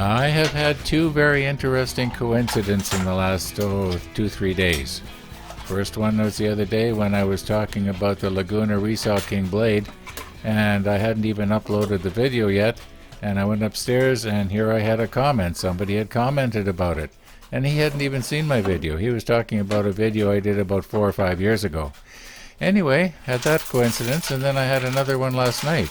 I have had two very interesting coincidences in the last 2-3 days. First one was the other day when I was talking about the Laguna Resale King blade, and I hadn't even uploaded the video yet, and I went upstairs and here I had a comment. Somebody had commented about it, and he hadn't even seen my video. He was talking about a video I did about 4 or 5 years ago. Anyway, had that coincidence, and then I had another one last night.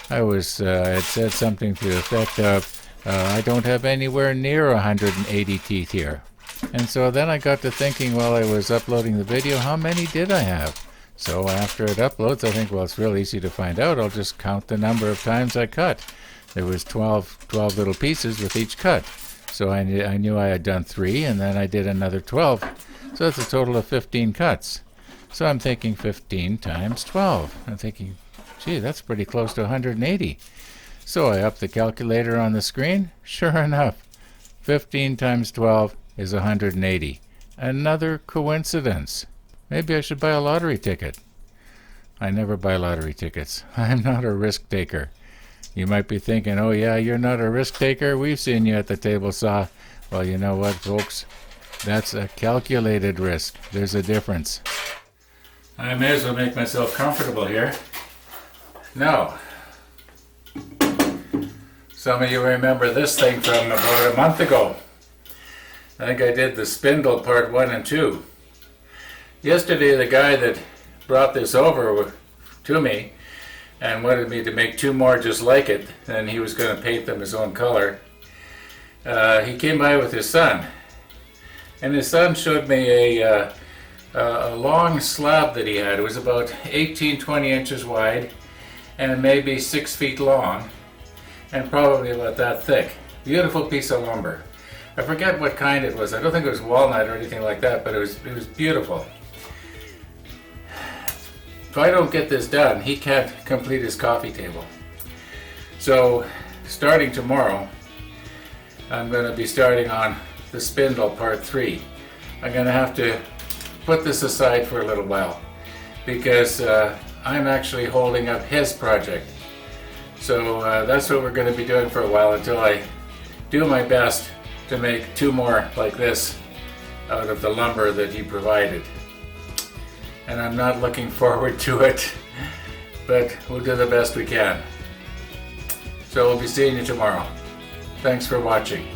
I had said something to the effect of, I don't have anywhere near 180 teeth here. And so then I got to thinking while I was uploading the video, how many did I have? So after it uploads, I think, well, it's real easy to find out. I'll just count the number of times I cut. There was 12 little pieces with each cut. So I knew I had done 3, and then I did another 12. So that's a total of 15 cuts. So I'm thinking 15 times 12. I'm thinking, gee, that's pretty close to 180. So I upped the calculator on the screen. Sure enough, 15 times 12 is 180. Another coincidence. Maybe I should buy a lottery ticket. I never buy lottery tickets. I'm not a risk taker. You might be thinking, oh yeah, you're not a risk taker? We've seen you at the table saw. Well, you know what, folks? That's a calculated risk. There's a difference. I may as well make myself comfortable here. Now, some of you remember this thing from about a month ago. I think I did the spindle part 1 and 2. Yesterday the guy that brought this over to me and wanted me to make 2 more just like it, and he was going to paint them his own color. He came by with his son, and his son showed me a long slab that he had. It was about 18-20 inches wide and maybe 6 feet long, and probably about that thick. Beautiful piece of lumber. I forget what kind it was. I don't think it was walnut or anything like that, but it was beautiful. If I don't get this done, he can't complete his coffee table. So, starting tomorrow, I'm going to be starting on the spindle part 3. I'm going to have to put this aside for a little while because I'm actually holding up his project. So that's what we're going to be doing for a while until I do my best to make 2 more like this out of the lumber that he provided. And I'm not looking forward to it, but we'll do the best we can. So we'll be seeing you tomorrow. Thanks for watching.